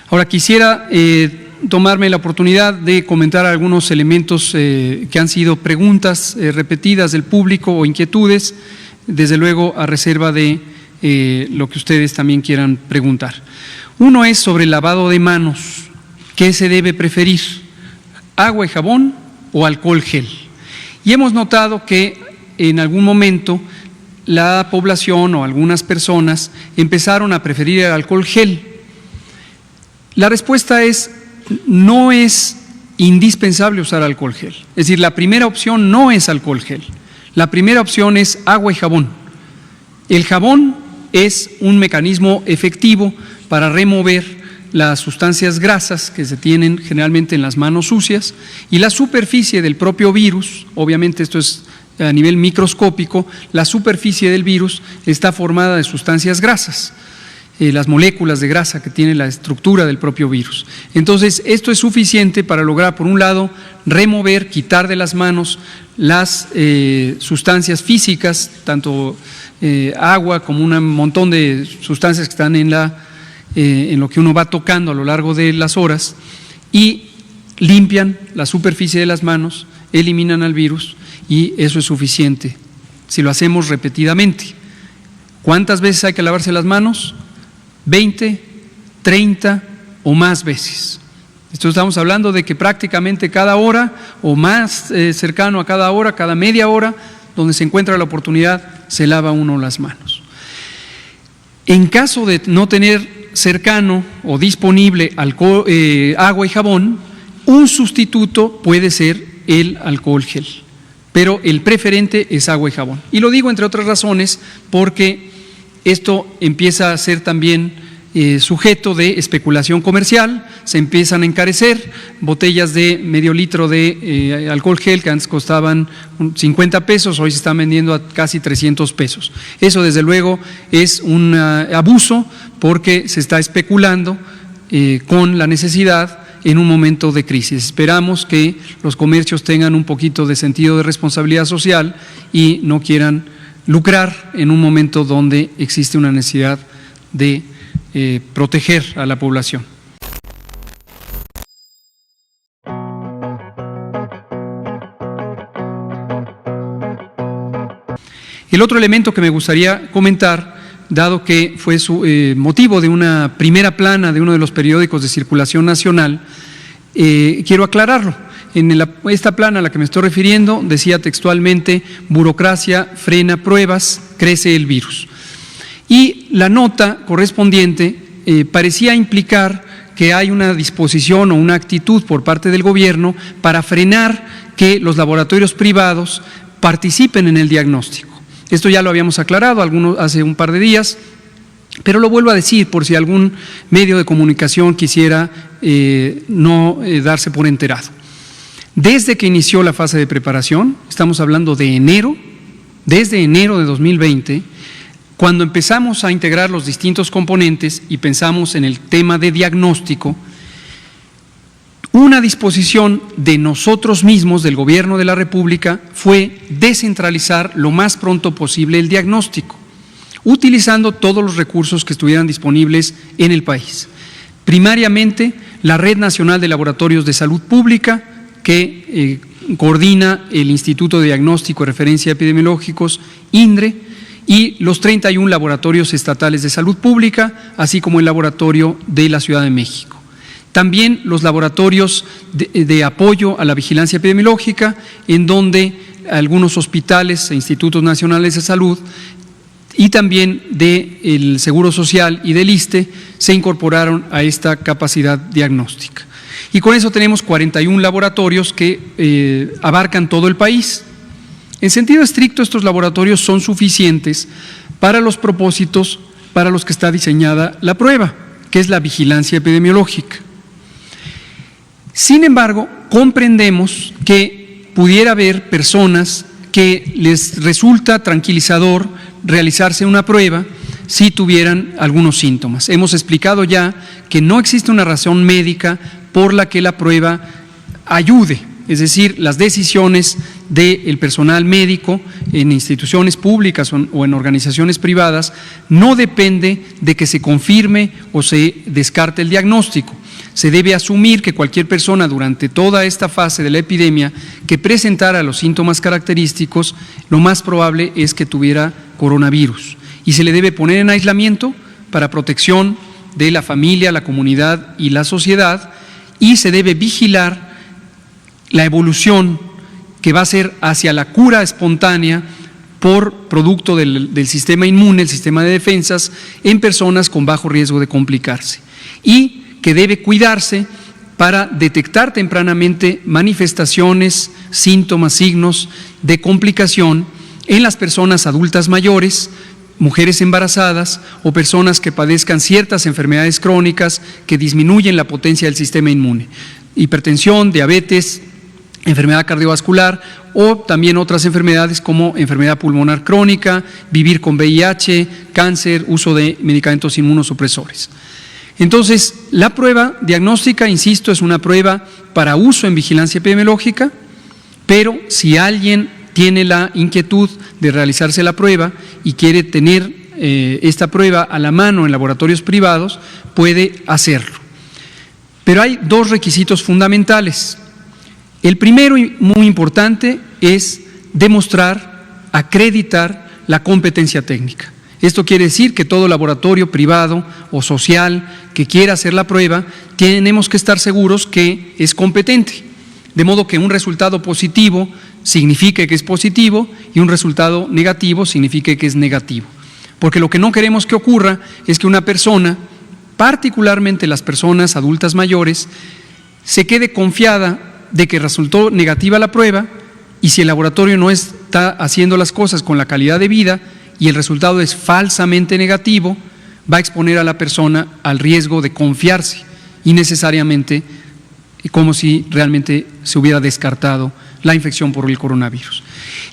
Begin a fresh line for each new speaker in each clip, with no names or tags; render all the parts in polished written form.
Ahora quisiera tomarme la oportunidad de comentar algunos elementos que han sido preguntas repetidas del público o inquietudes, desde luego a reserva de lo que ustedes también quieran preguntar. Uno es sobre el lavado de manos. ¿Qué se debe preferir? ¿Agua y jabón o alcohol gel? Y hemos notado que en algún momento la población o algunas personas empezaron a preferir el alcohol gel. La respuesta es: no es indispensable usar alcohol gel. Es decir, la primera opción no es alcohol gel. La primera opción es agua y jabón. El jabón es un mecanismo efectivo para remover las sustancias grasas que se tienen generalmente en las manos sucias, y la superficie del propio virus, obviamente esto es a nivel microscópico, la superficie del virus está formada de sustancias grasas, las moléculas de grasa que tiene la estructura del propio virus. Entonces, esto es suficiente para lograr, por un lado, remover, quitar de las manos las sustancias físicas, tanto agua como un montón de sustancias que están en lo que uno va tocando a lo largo de las horas, y limpian la superficie de las manos, eliminan al virus, y eso es suficiente si lo hacemos repetidamente. ¿Cuántas veces hay que lavarse las manos? 20, 30 o más veces. Esto estamos hablando de que prácticamente cada hora o más cercano a cada hora, cada media hora, donde se encuentra la oportunidad, se lava uno las manos. En caso de no tener cercano o disponible agua y jabón, un sustituto puede ser el alcohol gel, pero el preferente es agua y jabón. Y lo digo entre otras razones porque esto empieza a ser también sujeto de especulación comercial. Se empiezan a encarecer botellas de medio litro de alcohol gel que antes costaban 50 pesos, hoy se están vendiendo a casi 300 pesos. Eso desde luego es un abuso porque se está especulando con la necesidad en un momento de crisis. Esperamos que los comercios tengan un poquito de sentido de responsabilidad social y no quieran lucrar en un momento donde existe una necesidad de proteger a la población. El otro elemento que me gustaría comentar, dado que fue motivo de una primera plana de uno de los periódicos de circulación nacional, quiero aclararlo. En esta plana a la que me estoy refiriendo decía textualmente: burocracia frena pruebas, crece el virus. Y la nota correspondiente parecía implicar que hay una disposición o una actitud por parte del gobierno para frenar que los laboratorios privados participen en el diagnóstico. Esto ya lo habíamos aclarado hace un par de días, pero lo vuelvo a decir por si algún medio de comunicación quisiera no darse por enterado. Desde que inició la fase de preparación, estamos hablando de enero, desde enero de 2020, cuando empezamos a integrar los distintos componentes y pensamos en el tema de diagnóstico, una disposición de nosotros mismos, del Gobierno de la República, fue descentralizar lo más pronto posible el diagnóstico, utilizando todos los recursos que estuvieran disponibles en el país. Primariamente, la Red Nacional de Laboratorios de Salud Pública, que coordina el Instituto de Diagnóstico y Referencia Epidemiológicos, INDRE, y los 31 laboratorios estatales de salud pública, así como el laboratorio de la Ciudad de México. También los laboratorios de apoyo a la vigilancia epidemiológica, en donde algunos hospitales e institutos nacionales de salud y también del Seguro Social y del ISSSTE se incorporaron a esta capacidad diagnóstica. Y con eso tenemos 41 laboratorios que abarcan todo el país. En sentido estricto, estos laboratorios son suficientes para los propósitos para los que está diseñada la prueba, que es la vigilancia epidemiológica. Sin embargo, comprendemos que pudiera haber personas que les resulta tranquilizador realizarse una prueba si tuvieran algunos síntomas. Hemos explicado ya que no existe una razón médica por la que la prueba ayude, es decir, las decisiones del personal médico en instituciones públicas o en organizaciones privadas no depende de que se confirme o se descarte el diagnóstico. Se debe asumir que cualquier persona durante toda esta fase de la epidemia que presentara los síntomas característicos, lo más probable es que tuviera coronavirus y se le debe poner en aislamiento para protección de la familia, la comunidad y la sociedad, y se debe vigilar la evolución que va a ser hacia la cura espontánea por producto del sistema inmune, el sistema de defensas, en personas con bajo riesgo de complicarse. Y que debe cuidarse para detectar tempranamente manifestaciones, síntomas, signos de complicación en las personas adultas mayores, mujeres embarazadas o personas que padezcan ciertas enfermedades crónicas que disminuyen la potencia del sistema inmune, hipertensión, diabetes, enfermedad cardiovascular o también otras enfermedades como enfermedad pulmonar crónica, vivir con VIH, cáncer, uso de medicamentos inmunosupresores. Entonces, la prueba diagnóstica, insisto, es una prueba para uso en vigilancia epidemiológica, pero si alguien tiene la inquietud de realizarse la prueba y quiere tener esta prueba a la mano en laboratorios privados, puede hacerlo. Pero hay dos requisitos fundamentales. El primero y muy importante es demostrar, acreditar la competencia técnica. Esto quiere decir que todo laboratorio privado o social que quiera hacer la prueba, tenemos que estar seguros que es competente, de modo que un resultado positivo signifique que es positivo y un resultado negativo signifique que es negativo. Porque lo que no queremos que ocurra es que una persona, particularmente las personas adultas mayores, se quede confiada de que resultó negativa la prueba y si el laboratorio no está haciendo las cosas con la calidad de vida y el resultado es falsamente negativo, va a exponer a la persona al riesgo de confiarse innecesariamente, como si realmente se hubiera descartado la infección por el coronavirus.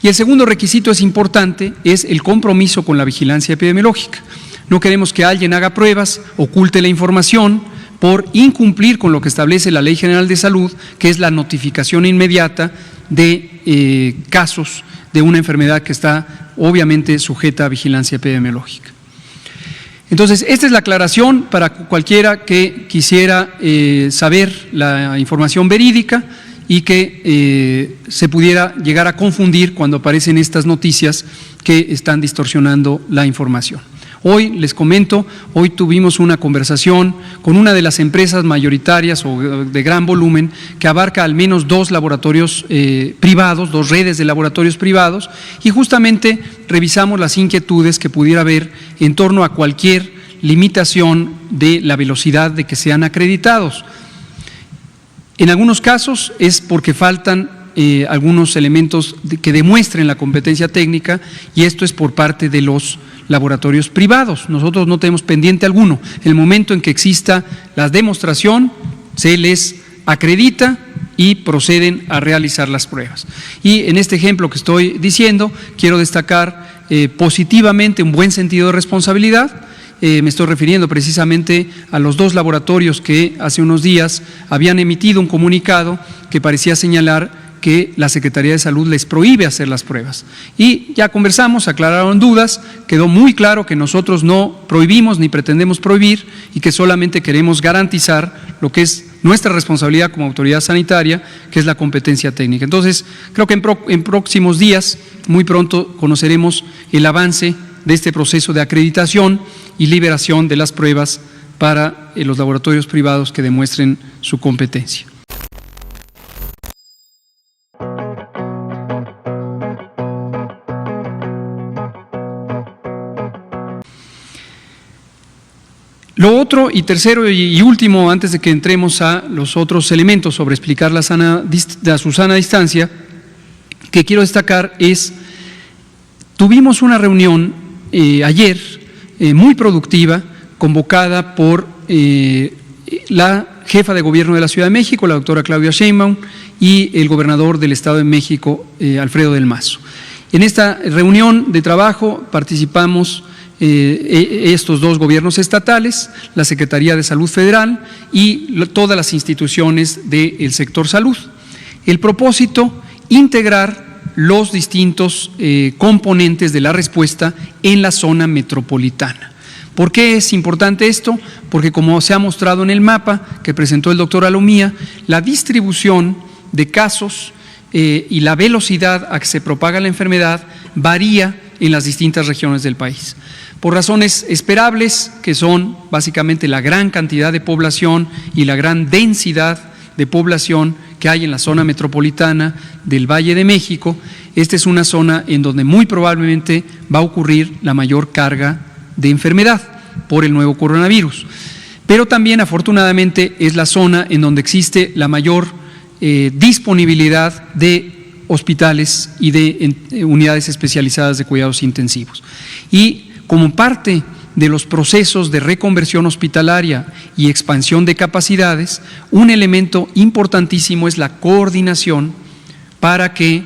Y el segundo requisito es importante, es el compromiso con la vigilancia epidemiológica. No queremos que alguien haga pruebas, oculte la información por incumplir con lo que establece la Ley General de Salud, que es la notificación inmediata de casos de una enfermedad que está obviamente sujeta a vigilancia epidemiológica. Entonces, esta es la aclaración para cualquiera que quisiera saber la información verídica y que se pudiera llegar a confundir cuando aparecen estas noticias que están distorsionando la información. Hoy les comento, hoy tuvimos una conversación con una de las empresas mayoritarias o de gran volumen que abarca al menos 2 laboratorios privados, 2 redes de laboratorios privados, y justamente revisamos las inquietudes que pudiera haber en torno a cualquier limitación de la velocidad de que sean acreditados. En algunos casos es porque faltan algunos elementos que demuestren la competencia técnica, y esto es por parte de los laboratorios privados. Nosotros no tenemos pendiente alguno. El momento en que exista la demostración, se les acredita y proceden a realizar las pruebas. Y en este ejemplo que estoy diciendo, quiero destacar positivamente un buen sentido de responsabilidad. Me estoy refiriendo precisamente a los 2 laboratorios que hace unos días habían emitido un comunicado que parecía señalar que la Secretaría de Salud les prohíbe hacer las pruebas. Y ya conversamos, aclararon dudas, quedó muy claro que nosotros no prohibimos ni pretendemos prohibir y que solamente queremos garantizar lo que es nuestra responsabilidad como autoridad sanitaria, que es la competencia técnica. Entonces, creo que en próximos días, muy pronto, conoceremos el avance de este proceso de acreditación y liberación de las pruebas para los laboratorios privados que demuestren su competencia. Lo otro y tercero y último, antes de que entremos a los otros elementos sobre explicar la su sana distancia, que quiero destacar es, tuvimos una reunión ayer muy productiva, convocada por la jefa de gobierno de la Ciudad de México, la doctora Claudia Sheinbaum, y el gobernador del Estado de México, Alfredo del Mazo. En esta reunión de trabajo participamos estos 2 gobiernos estatales, la Secretaría de Salud Federal y todas las instituciones del sector salud. El propósito, integrar los distintos componentes de la respuesta en la zona metropolitana. ¿Por qué es importante esto? Porque como se ha mostrado en el mapa que presentó el doctor Alomía, la distribución de casos y la velocidad a que se propaga la enfermedad varía en las distintas regiones del país. Por razones esperables, que son básicamente la gran cantidad de población y la gran densidad de población que hay en la zona metropolitana del Valle de México, esta es una zona en donde muy probablemente va a ocurrir la mayor carga de enfermedad por el nuevo coronavirus. Pero también, afortunadamente, es la zona en donde existe la mayor disponibilidad de hospitales y de unidades especializadas de cuidados intensivos. Y como parte de los procesos de reconversión hospitalaria y expansión de capacidades, un elemento importantísimo es la coordinación para que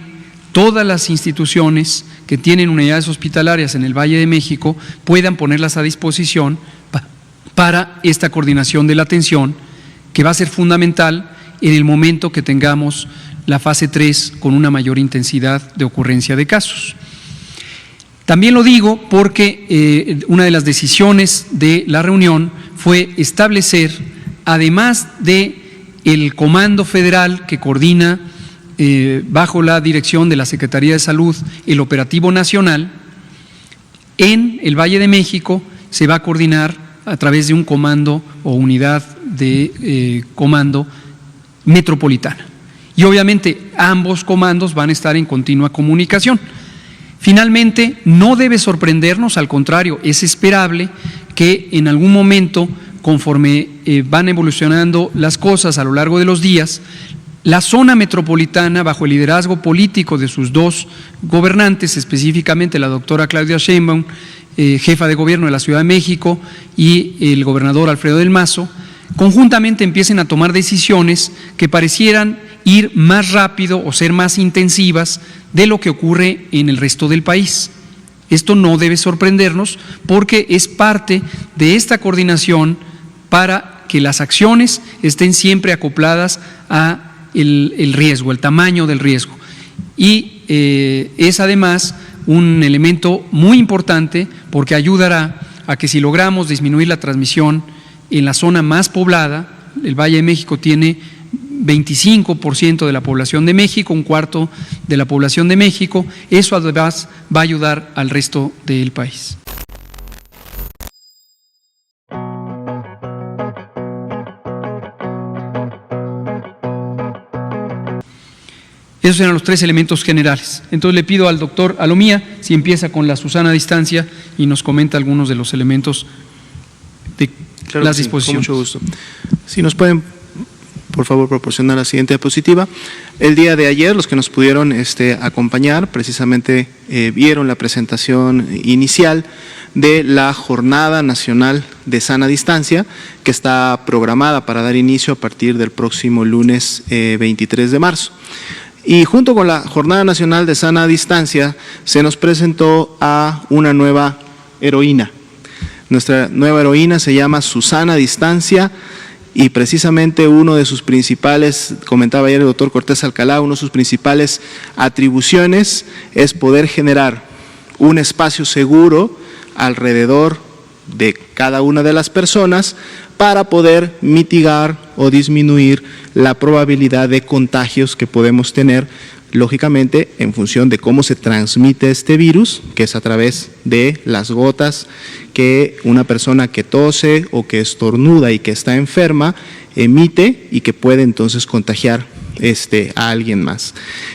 todas las instituciones que tienen unidades hospitalarias en el Valle de México puedan ponerlas a disposición para esta coordinación de la atención, que va a ser fundamental en el momento que tengamos la fase 3 con una mayor intensidad de ocurrencia de casos. También lo digo porque una de las decisiones de la reunión fue establecer, además de el Comando Federal que coordina bajo la dirección de la Secretaría de Salud el Operativo Nacional, en el Valle de México se va a coordinar a través de un comando o unidad de comando metropolitana. Y obviamente ambos comandos van a estar en continua comunicación. Finalmente, no debe sorprendernos, al contrario, es esperable que en algún momento, conforme van evolucionando las cosas a lo largo de los días, la zona metropolitana, bajo el liderazgo político de sus dos gobernantes, específicamente la doctora Claudia Sheinbaum, jefa de gobierno de la Ciudad de México, y el gobernador Alfredo del Mazo, conjuntamente empiecen a tomar decisiones que parecieran ir más rápido o ser más intensivas de lo que ocurre en el resto del país. Esto no debe sorprendernos porque es parte de esta coordinación para que las acciones estén siempre acopladas a el riesgo, el tamaño del riesgo. Y es además un elemento muy importante porque ayudará a que si logramos disminuir la transmisión en la zona más poblada, el Valle de México tiene 25% de la población de México, un cuarto de la población de México, eso además va a ayudar al resto del país. Esos eran los tres elementos generales. Entonces le pido al doctor Alomía si empieza con la Susana a distancia y nos comenta algunos de los elementos de las disposiciones.
Con mucho gusto. Si nos pueden, por favor, proporcionar la siguiente diapositiva. El día de ayer, los que nos pudieron acompañar, precisamente vieron la presentación inicial de la Jornada Nacional de Sana Distancia, que está programada para dar inicio a partir del próximo lunes 23 de marzo. Y junto con la Jornada Nacional de Sana Distancia se nos presentó a una nueva heroína. Nuestra nueva heroína se llama Susana Distancia y precisamente uno de sus principales, comentaba ayer el doctor Cortés Alcalá, uno de sus principales atribuciones es poder generar un espacio seguro alrededor de cada una de las personas para poder mitigar o disminuir la probabilidad de contagios que podemos tener, lógicamente en función de cómo se transmite este virus, que es a través de las gotas que una persona que tose o que estornuda y que está enferma emite y que puede entonces contagiar a alguien más.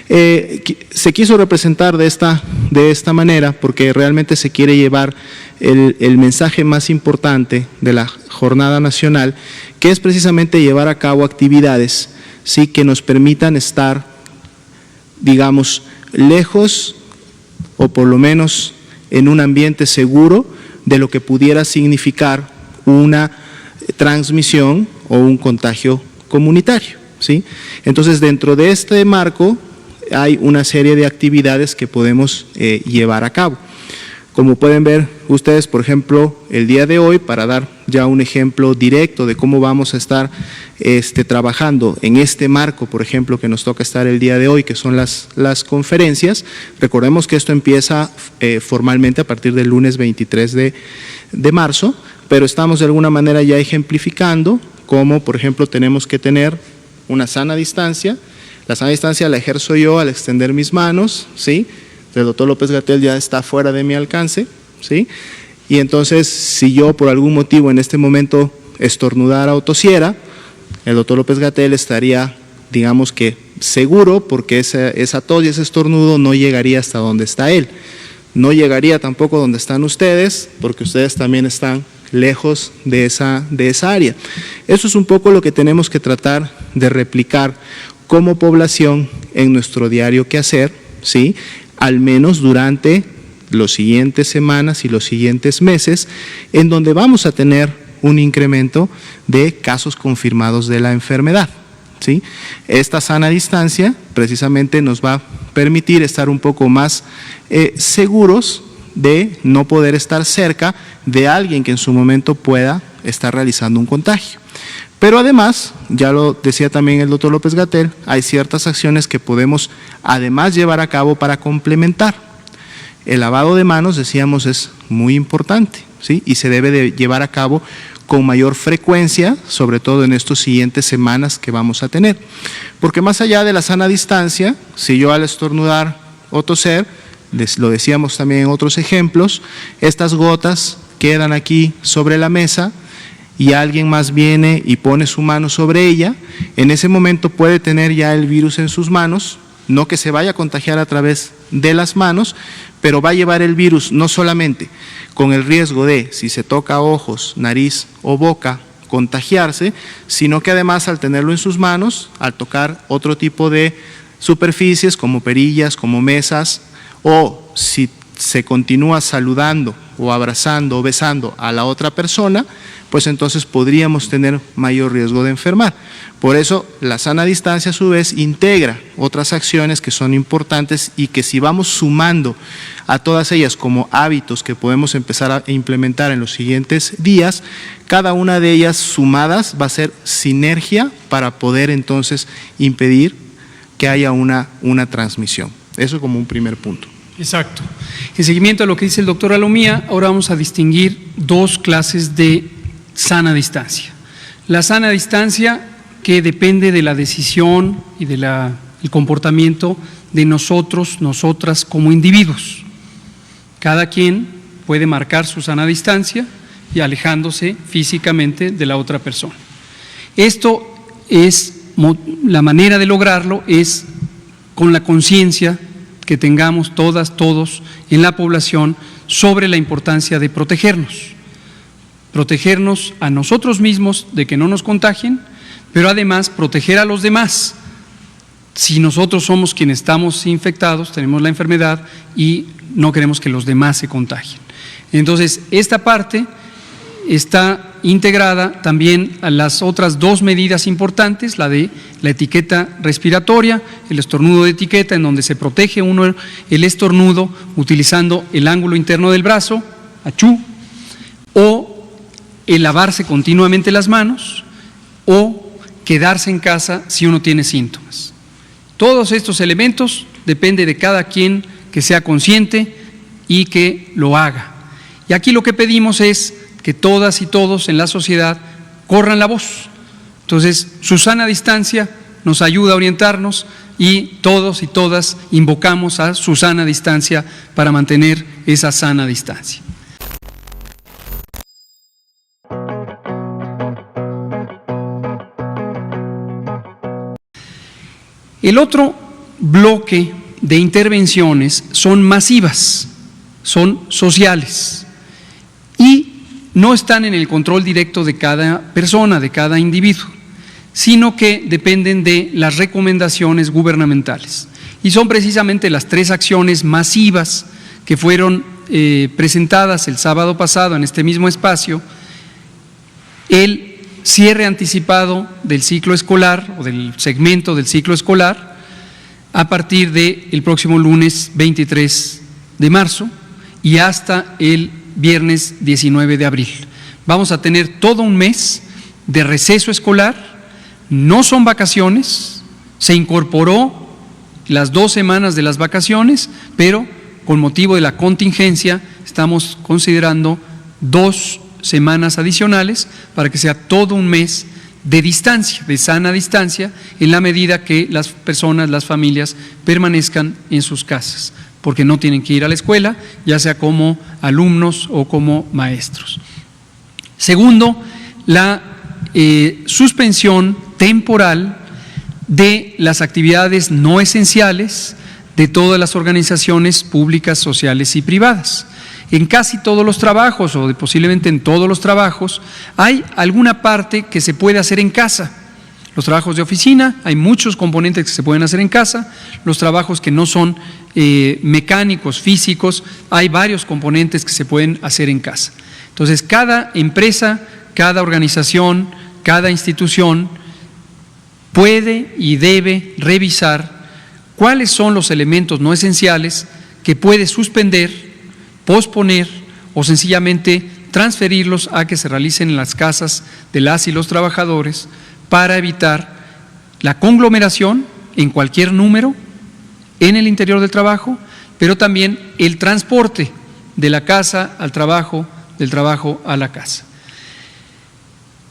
Se quiso representar de esta manera porque realmente se quiere llevar el mensaje más importante de la Jornada Nacional, que es precisamente llevar a cabo actividades, ¿sí?, que nos permitan estar, digamos, lejos o por lo menos en un ambiente seguro de lo que pudiera significar una transmisión o un contagio comunitario, ¿sí? Entonces, dentro de este marco hay una serie de actividades que podemos llevar a cabo. Como pueden ver ustedes, por ejemplo, el día de hoy, para dar ya un ejemplo directo de cómo vamos a estar trabajando en este marco, por ejemplo, que nos toca estar el día de hoy, que son las conferencias. Recordemos que esto empieza formalmente a partir del lunes 23 de marzo, pero estamos de alguna manera ya ejemplificando cómo, por ejemplo, tenemos que tener una sana distancia. La sana distancia la ejerzo yo al extender mis manos, ¿sí? El doctor López-Gatell ya está fuera de mi alcance, ¿sí? Y entonces, si yo por algún motivo en este momento estornudara o tosiera, el doctor López-Gatell estaría, digamos que seguro, porque esa tos y ese estornudo no llegaría hasta donde está él. No llegaría tampoco donde están ustedes, porque ustedes también están lejos de esa área. Eso es un poco lo que tenemos que tratar de replicar como población en nuestro diario quehacer, ¿sí? Al menos durante las siguientes semanas y los siguientes meses, en donde vamos a tener un incremento de casos confirmados de la enfermedad, ¿sí? Esta sana distancia precisamente nos va a permitir estar un poco más seguros de no poder estar cerca de alguien que en su momento pueda estar realizando un contagio. Pero además, ya lo decía también el doctor López-Gatell, hay ciertas acciones que podemos además llevar a cabo para complementar. El lavado de manos, decíamos, es muy importante, ¿sí? Y se debe de llevar a cabo con mayor frecuencia, sobre todo en estas siguientes semanas que vamos a tener. Porque más allá de la sana distancia, si yo al estornudar o toser, lo decíamos también en otros ejemplos, estas gotas quedan aquí sobre la mesa, y alguien más viene y pone su mano sobre ella, en ese momento puede tener ya el virus en sus manos, no que se vaya a contagiar a través de las manos, pero va a llevar el virus no solamente con el riesgo de, si se toca ojos, nariz o boca, contagiarse, sino que además al tenerlo en sus manos, al tocar otro tipo de superficies como perillas, como mesas, o si se continúa saludando o abrazando o besando a la otra persona, pues entonces podríamos tener mayor riesgo de enfermar. Por eso la sana distancia a su vez integra otras acciones que son importantes y que si vamos sumando a todas ellas como hábitos que podemos empezar a implementar en los siguientes días, cada una de ellas sumadas va a ser sinergia para poder entonces impedir que haya una transmisión. Eso como un primer punto.
Exacto. En seguimiento a lo que dice el doctor Alomía, ahora vamos a distinguir dos clases de sana distancia. La sana distancia que depende de la decisión y del comportamiento de nosotros, nosotras como individuos. Cada quien puede marcar su sana distancia y alejándose físicamente de la otra persona. Esto es, la manera de lograrlo es con la conciencia que tengamos todas, todos en la población sobre la importancia de protegernos a nosotros mismos de que no nos contagien, pero además proteger a los demás. Si nosotros somos quienes estamos infectados, tenemos la enfermedad y no queremos que los demás se contagien. Entonces, esta parte está integrada también a las otras dos medidas importantes, la de la etiqueta respiratoria, el estornudo de etiqueta, en donde se protege uno el estornudo utilizando el ángulo interno del brazo, achú, o el lavarse continuamente las manos, o quedarse en casa si uno tiene síntomas. Todos estos elementos depende de cada quien que sea consciente y que lo haga. Y aquí lo que pedimos es que todas y todos en la sociedad corran la voz. Entonces, su sana distancia nos ayuda a orientarnos y todos y todas invocamos a su sana distancia para mantener esa sana distancia. El otro bloque de intervenciones son masivas, son sociales y no están en el control directo de cada persona, de cada individuo, sino que dependen de las recomendaciones gubernamentales. Y son precisamente las tres acciones masivas que fueron presentadas el sábado pasado en este mismo espacio: el cierre anticipado del ciclo escolar o del segmento del ciclo escolar a partir del próximo lunes 23 de marzo y hasta el viernes 19 de abril. Vamos a tener todo un mes de receso escolar, no son vacaciones, se incorporó las 2 semanas de las vacaciones, pero con motivo de la contingencia estamos considerando 2 semanas adicionales para que sea todo un mes de distancia, de sana distancia, en la medida que las personas, las familias permanezcan en sus casas, porque no tienen que ir a la escuela, ya sea como alumnos o como maestros. Segundo, la suspensión temporal de las actividades no esenciales de todas las organizaciones públicas, sociales y privadas. En casi todos los trabajos, o posiblemente en todos los trabajos, hay alguna parte que se puede hacer en casa. Los trabajos de oficina, hay muchos componentes que se pueden hacer en casa. Los trabajos que no son mecánicos, físicos, hay varios componentes que se pueden hacer en casa. Entonces, cada empresa, cada organización, cada institución puede y debe revisar cuáles son los elementos no esenciales que puede suspender, posponer o sencillamente transferirlos a que se realicen en las casas de las y los trabajadores para evitar la conglomeración en cualquier número en el interior del trabajo, pero también el transporte de la casa al trabajo, del trabajo a la casa.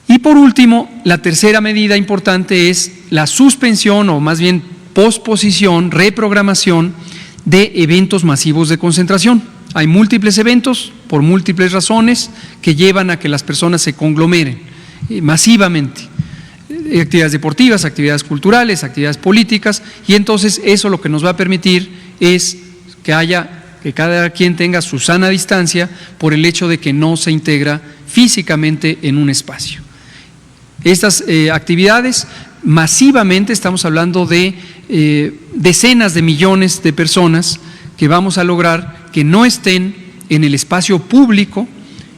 Y por último, la tercera medida importante es la suspensión o más bien posposición, reprogramación de eventos masivos de concentración. Hay múltiples eventos por múltiples razones que llevan a que las personas se conglomeren masivamente. Actividades deportivas, actividades culturales, actividades políticas, y entonces eso lo que nos va a permitir es que cada quien tenga su sana distancia por el hecho de que no se integra físicamente en un espacio. Estas actividades masivamente, estamos hablando de decenas de millones de personas que vamos a lograr que no estén en el espacio público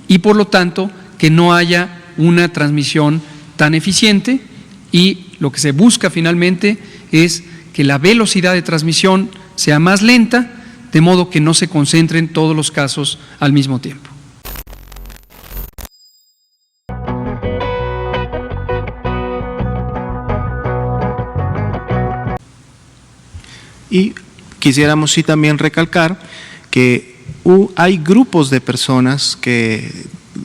y por lo tanto que no haya una transmisión tan eficiente, y lo que se busca finalmente es que la velocidad de transmisión sea más lenta, de modo que no se concentren todos los casos al mismo tiempo.
Y quisiéramos sí también recalcar que hay grupos de personas que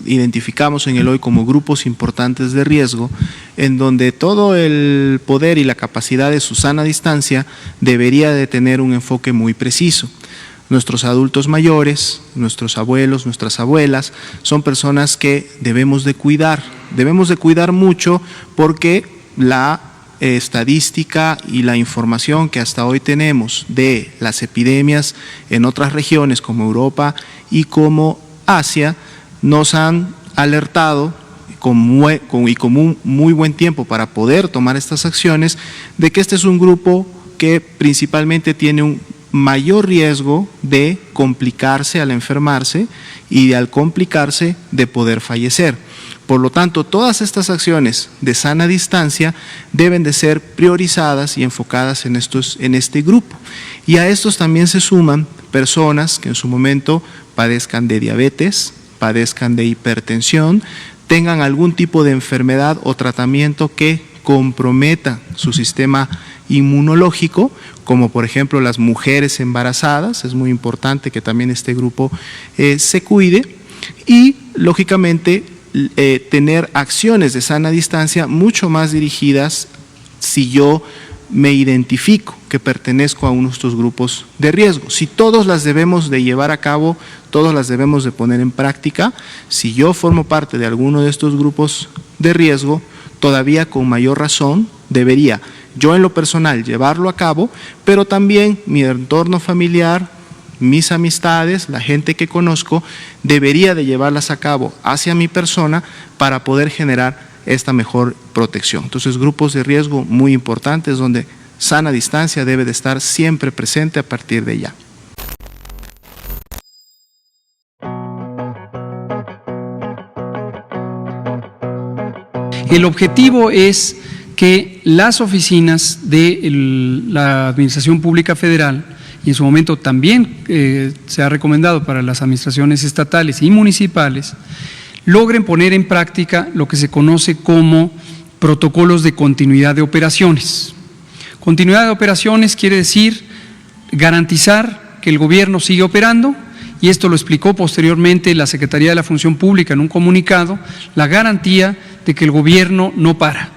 identificamos en el hoy como grupos importantes de riesgo, en donde todo el poder y la capacidad de su sana distancia debería de tener un enfoque muy preciso. Nuestros adultos mayores, nuestros abuelos, nuestras abuelas, son personas que debemos de cuidar mucho, porque la estadística y la información que hasta hoy tenemos de las epidemias en otras regiones como Europa y como Asia nos han alertado con un muy buen tiempo para poder tomar estas acciones, de que este es un grupo que principalmente tiene un mayor riesgo de complicarse al enfermarse y al complicarse de poder fallecer. Por lo tanto, todas estas acciones de sana distancia deben de ser priorizadas y enfocadas en este grupo. Y a estos también se suman personas que en su momento padezcan de diabetes, padezcan de hipertensión, tengan algún tipo de enfermedad o tratamiento que comprometa su sistema inmunológico, como por ejemplo las mujeres embarazadas. Es muy importante que también este grupo se cuide, y lógicamente tener acciones de sana distancia mucho más dirigidas si yo me identifico que pertenezco a uno de estos grupos de riesgo. Si todos las debemos de llevar a cabo, todos las debemos de poner en práctica. Si yo formo parte de alguno de estos grupos de riesgo, todavía con mayor razón debería yo en lo personal llevarlo a cabo, pero también mi entorno familiar, mis amistades, la gente que conozco, debería de llevarlas a cabo hacia mi persona para poder generar esta mejor protección. Entonces, grupos de riesgo muy importantes donde sana distancia debe de estar siempre presente a partir de ya.
El objetivo es que las oficinas de la Administración Pública Federal y en su momento también se ha recomendado para las administraciones estatales y municipales, logren poner en práctica lo que se conoce como protocolos de continuidad de operaciones. Continuidad de operaciones quiere decir garantizar que el gobierno sigue operando, y esto lo explicó posteriormente la Secretaría de la Función Pública en un comunicado, la garantía de que el gobierno no para.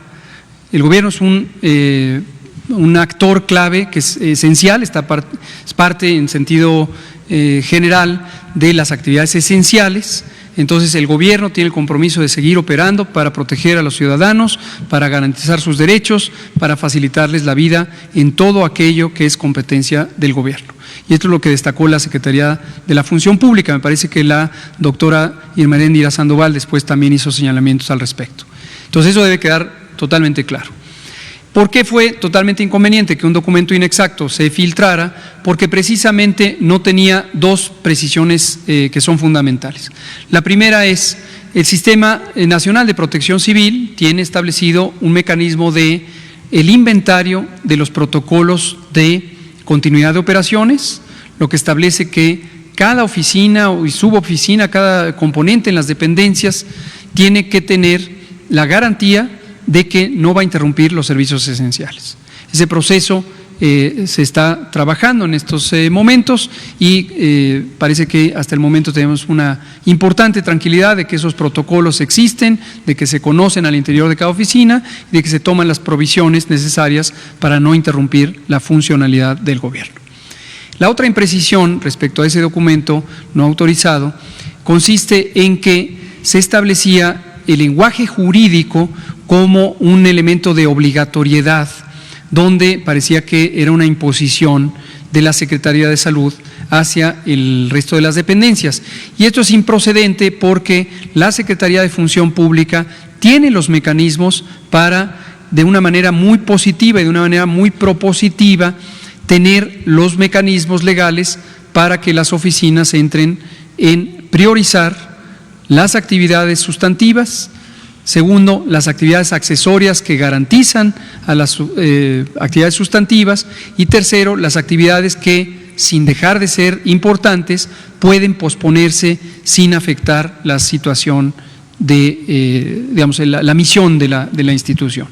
El gobierno es un actor clave que es esencial, es parte en sentido general de las actividades esenciales. Entonces el gobierno tiene el compromiso de seguir operando para proteger a los ciudadanos, para garantizar sus derechos, para facilitarles la vida en todo aquello que es competencia del gobierno. Y esto es lo que destacó la Secretaría de la Función Pública. Me parece que la doctora Irma Heréndira Sandoval después también hizo señalamientos al respecto. Entonces eso debe quedar totalmente claro. ¿Por qué fue totalmente inconveniente que un documento inexacto se filtrara? Porque precisamente no tenía dos precisiones que son fundamentales. La primera es, el Sistema Nacional de Protección Civil tiene establecido un mecanismo de el inventario de los protocolos de continuidad de operaciones, lo que establece que cada oficina y suboficina, cada componente en las dependencias tiene que tener la garantía de que no va a interrumpir los servicios esenciales. Ese proceso se está trabajando en estos momentos y parece que hasta el momento tenemos una importante tranquilidad de que esos protocolos existen, de que se conocen al interior de cada oficina y de que se toman las provisiones necesarias para no interrumpir la funcionalidad del gobierno. La otra imprecisión respecto a ese documento no autorizado consiste en que se establecía el lenguaje jurídico como un elemento de obligatoriedad, donde parecía que era una imposición de la Secretaría de Salud hacia el resto de las dependencias. Y esto es improcedente porque la Secretaría de Función Pública tiene los mecanismos para, de una manera muy positiva y de una manera muy propositiva, tener los mecanismos legales para que las oficinas entren en priorizar las actividades sustantivas. Segundo, las actividades accesorias que garantizan a las actividades sustantivas. Y tercero, las actividades que, sin dejar de ser importantes, pueden posponerse sin afectar la situación de, la misión de la institución.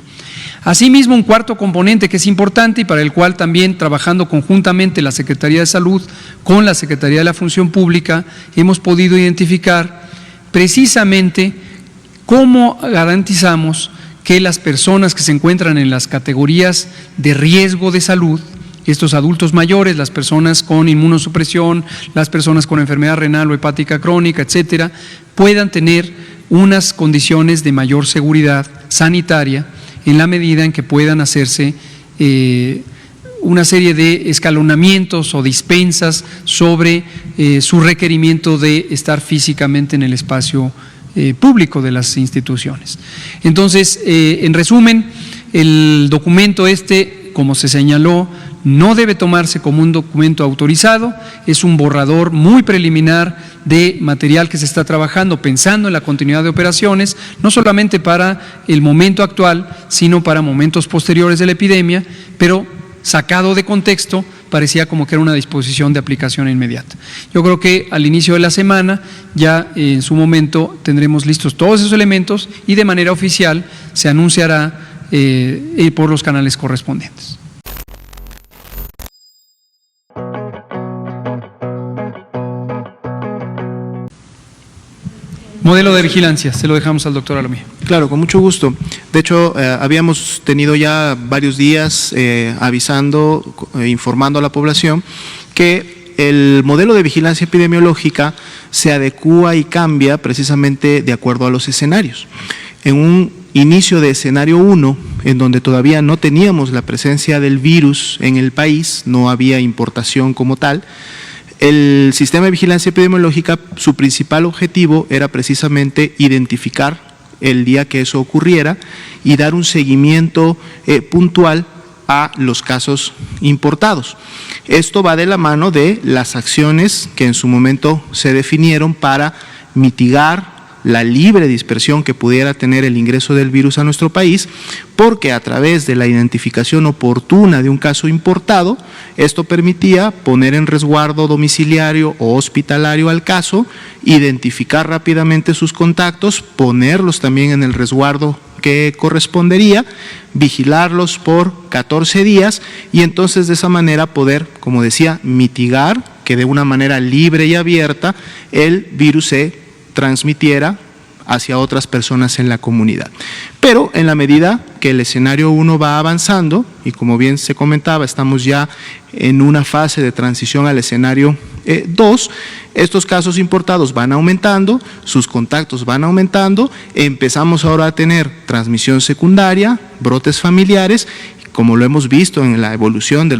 Asimismo, un cuarto componente que es importante y para el cual también, trabajando conjuntamente la Secretaría de Salud con la Secretaría de la Función Pública, hemos podido identificar precisamente cómo garantizamos que las personas que se encuentran en las categorías de riesgo de salud, estos adultos mayores, las personas con inmunosupresión, las personas con enfermedad renal o hepática crónica, etcétera, puedan tener unas condiciones de mayor seguridad sanitaria en la medida en que puedan hacerse una serie de escalonamientos o dispensas sobre su requerimiento de estar físicamente en el espacio público de las instituciones. Entonces, en resumen, el documento como se señaló, no debe tomarse como un documento autorizado, es un borrador muy preliminar de material que se está trabajando pensando en la continuidad de operaciones, no solamente para el momento actual, sino para momentos posteriores de la epidemia, pero sacado de contexto, parecía como que era una disposición de aplicación inmediata. Yo creo que al inicio de la semana, ya en su momento, tendremos listos todos esos elementos y de manera oficial se anunciará por los canales correspondientes. Modelo de vigilancia, se lo dejamos al doctor Alomía.
Claro, con mucho gusto. De hecho, habíamos tenido ya varios días avisando, informando a la población que el modelo de vigilancia epidemiológica se adecúa y cambia precisamente de acuerdo a los escenarios. En un inicio de escenario 1, en donde todavía no teníamos la presencia del virus en el país, no había importación como tal, el sistema de vigilancia epidemiológica, su principal objetivo era precisamente identificar el día que eso ocurriera y dar un seguimiento puntual a los casos importados. Esto va de la mano de las acciones que en su momento se definieron para mitigar la libre dispersión que pudiera tener el ingreso del virus a nuestro país, porque a través de la identificación oportuna de un caso importado, esto permitía poner en resguardo domiciliario o hospitalario al caso, identificar rápidamente sus contactos, ponerlos también en el resguardo que correspondería, vigilarlos por 14 días y entonces de esa manera poder, como decía, mitigar que de una manera libre y abierta el virus se transmitiera hacia otras personas en la comunidad. Pero en la medida que el escenario 1 va avanzando, y como bien se comentaba, estamos ya en una fase de transición al escenario 2, estos casos importados van aumentando, sus contactos van aumentando, empezamos ahora a tener transmisión secundaria, brotes familiares, como lo hemos visto en la evolución de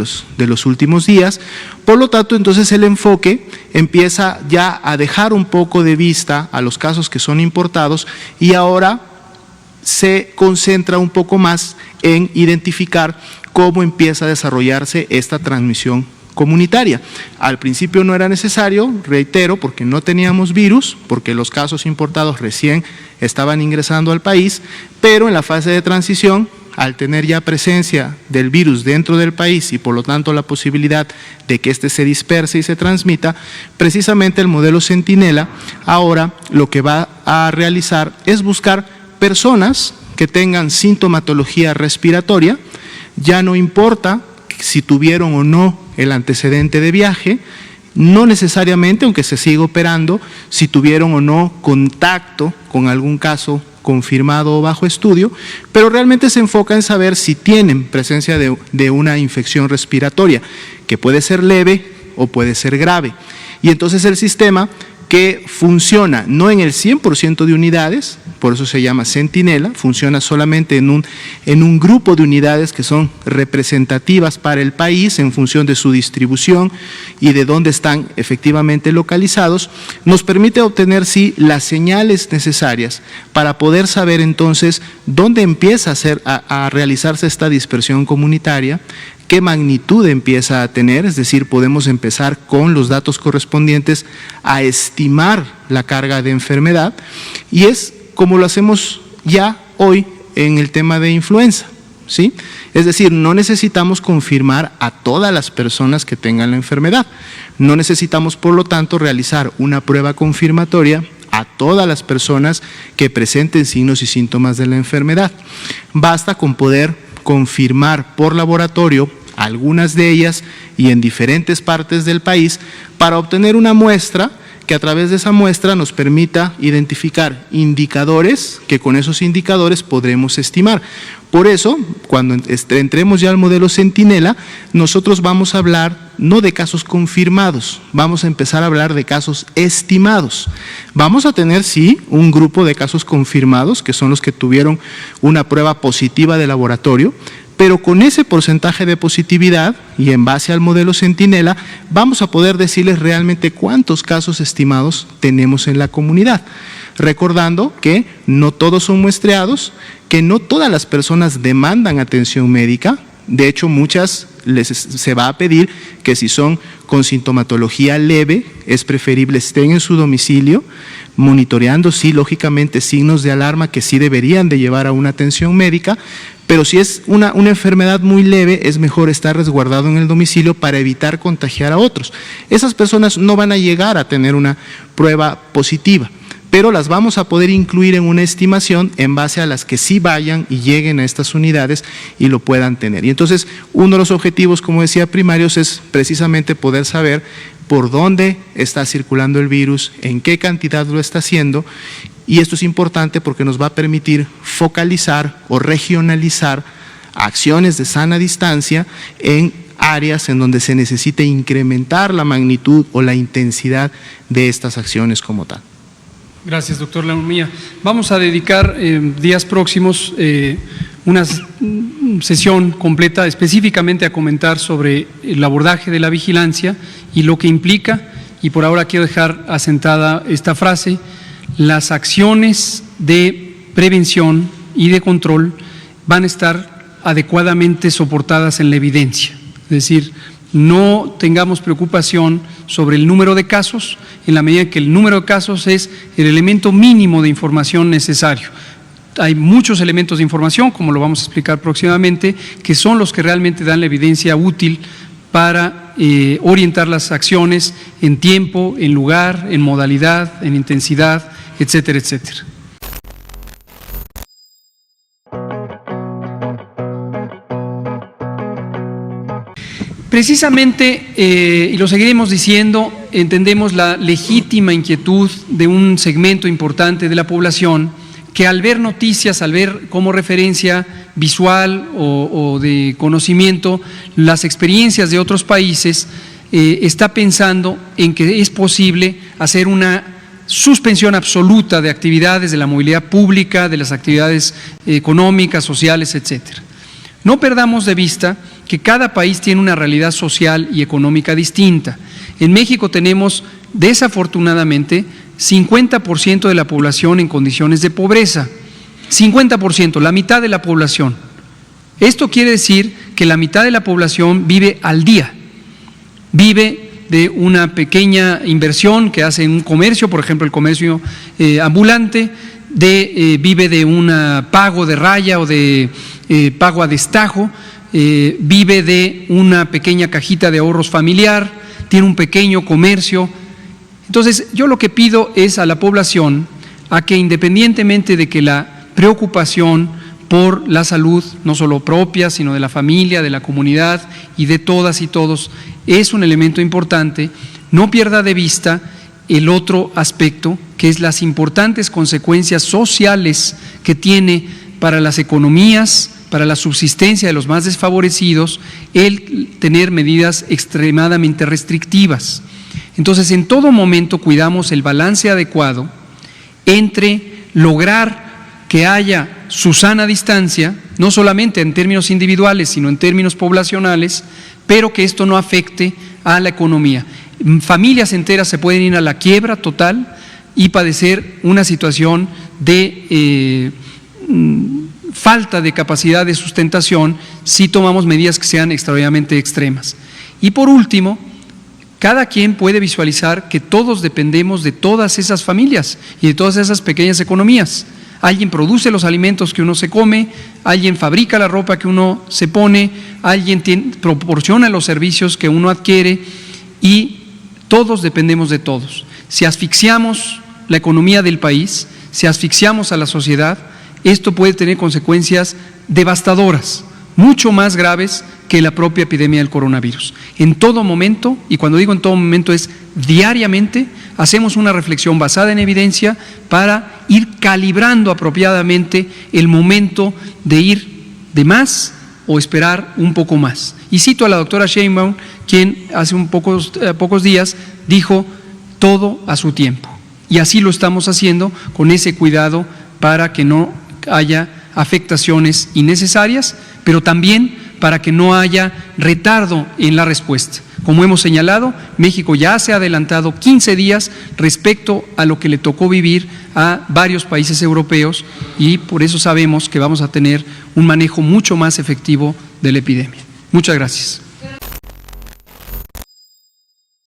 los últimos días. Por lo tanto, entonces el enfoque empieza ya a dejar un poco de vista a los casos que son importados y ahora se concentra un poco más en identificar cómo empieza a desarrollarse esta transmisión comunitaria. Al principio no era necesario, reitero, porque no teníamos virus, porque los casos importados recién estaban ingresando al país, pero en la fase de transición, al tener ya presencia del virus dentro del país y por lo tanto la posibilidad de que éste se disperse y se transmita, precisamente el modelo Centinela ahora lo que va a realizar es buscar personas que tengan sintomatología respiratoria, ya no importa si tuvieron o no el antecedente de viaje, no necesariamente, aunque se siga operando, si tuvieron o no contacto con algún caso confirmado o bajo estudio, pero realmente se enfoca en saber si tienen presencia de una infección respiratoria, que puede ser leve o puede ser grave. Y entonces el sistema que funciona no en el 100% de unidades, por eso se llama Centinela, funciona solamente en un grupo de unidades que son representativas para el país en función de su distribución y de dónde están efectivamente localizados, nos permite obtener sí las señales necesarias para poder saber entonces dónde empieza a realizarse esta dispersión comunitaria, qué magnitud empieza a tener, es decir, podemos empezar con los datos correspondientes a estimar la carga de enfermedad y es como lo hacemos ya hoy en el tema de influenza, ¿sí? Es decir, no necesitamos confirmar a todas las personas que tengan la enfermedad, no necesitamos por lo tanto realizar una prueba confirmatoria a todas las personas que presenten signos y síntomas de la enfermedad. Basta con poder confirmar por laboratorio algunas de ellas y en diferentes partes del país para obtener una muestra que a través de esa muestra nos permita identificar indicadores que con esos indicadores podremos estimar. Por eso, cuando entremos ya al modelo Centinela, nosotros vamos a hablar no de casos confirmados, vamos a empezar a hablar de casos estimados. Vamos a tener, sí, un grupo de casos confirmados, que son los que tuvieron una prueba positiva de laboratorio, pero con ese porcentaje de positividad y en base al modelo Centinela, vamos a poder decirles realmente cuántos casos estimados tenemos en la comunidad. Recordando que no todos son muestreados, que no todas las personas demandan atención médica, de hecho muchas se va a pedir que si son con sintomatología leve, es preferible estén en su domicilio, monitoreando, sí, lógicamente signos de alarma que sí deberían de llevar a una atención médica, pero si es una enfermedad muy leve, es mejor estar resguardado en el domicilio para evitar contagiar a otros. Esas personas no van a llegar a tener una prueba positiva, pero las vamos a poder incluir en una estimación en base a las que sí vayan y lleguen a estas unidades y lo puedan tener. Y entonces, uno de los objetivos, como decía, primarios es precisamente poder saber por dónde está circulando el virus, en qué cantidad lo está haciendo, y esto es importante porque nos va a permitir focalizar o regionalizar acciones de sana distancia en áreas en donde se necesite incrementar la magnitud o la intensidad de estas acciones como tal.
Gracias, doctor Lamumía. Vamos a dedicar días próximos una sesión completa específicamente a comentar sobre el abordaje de la vigilancia y lo que implica, y por ahora quiero dejar asentada esta frase: las acciones de prevención y de control van a estar adecuadamente soportadas en la evidencia. Es decir, no tengamos preocupación sobre el número de casos, en la medida que el número de casos es el elemento mínimo de información necesario. Hay muchos elementos de información, como lo vamos a explicar próximamente, que son los que realmente dan la evidencia útil para orientar las acciones en tiempo, en lugar, en modalidad, en intensidad, etcétera, etcétera. Precisamente, y lo seguiremos diciendo, entendemos la legítima inquietud de un segmento importante de la población que al ver noticias, al ver como referencia visual o de conocimiento las experiencias de otros países, está pensando en que es posible hacer una suspensión absoluta de actividades de la movilidad pública, de las actividades económicas, sociales, etcétera. No perdamos de vista que cada país tiene una realidad social y económica distinta. En México tenemos, desafortunadamente, 50% de la población en condiciones de pobreza. 50%, la mitad de la población. Esto quiere decir que la mitad de la población vive al día, vive de una pequeña inversión que hace en un comercio, por ejemplo el comercio ambulante, vive de un pago de raya o de pago a destajo, vive de una pequeña cajita de ahorros familiar, tiene un pequeño comercio. Entonces, yo lo que pido es a la población a que independientemente de que la preocupación por la salud, no solo propia, sino de la familia, de la comunidad y de todas y todos, es un elemento importante, no pierda de vista el otro aspecto, que es las importantes consecuencias sociales que tiene para las economías, para la subsistencia de los más desfavorecidos, el tener medidas extremadamente restrictivas. Entonces, en todo momento cuidamos el balance adecuado entre lograr que haya su sana distancia, no solamente en términos individuales, sino en términos poblacionales, pero que esto no afecte a la economía. Familias enteras se pueden ir a la quiebra total y padecer una situación de falta de capacidad de sustentación si tomamos medidas que sean extraordinariamente extremas. Y por último, cada quien puede visualizar que todos dependemos de todas esas familias y de todas esas pequeñas economías. Alguien produce los alimentos que uno se come, alguien fabrica la ropa que uno se pone, alguien proporciona los servicios que uno adquiere y todos dependemos de todos. Si asfixiamos la economía del país, si asfixiamos a la sociedad, esto puede tener consecuencias devastadoras, mucho más graves que la propia epidemia del coronavirus. En todo momento, y cuando digo en todo momento es diariamente, hacemos una reflexión basada en evidencia para ir calibrando apropiadamente el momento de ir de más o esperar un poco más. Y cito a la doctora Sheinbaum, quien hace pocos días dijo todo a su tiempo. Y así lo estamos haciendo con ese cuidado para que no haya afectaciones innecesarias, pero también para que no haya retardo en la respuesta. Como hemos señalado, México ya se ha adelantado 15 días respecto a lo que le tocó vivir a varios países europeos y por eso sabemos que vamos a tener un manejo mucho más efectivo de la epidemia. Muchas gracias.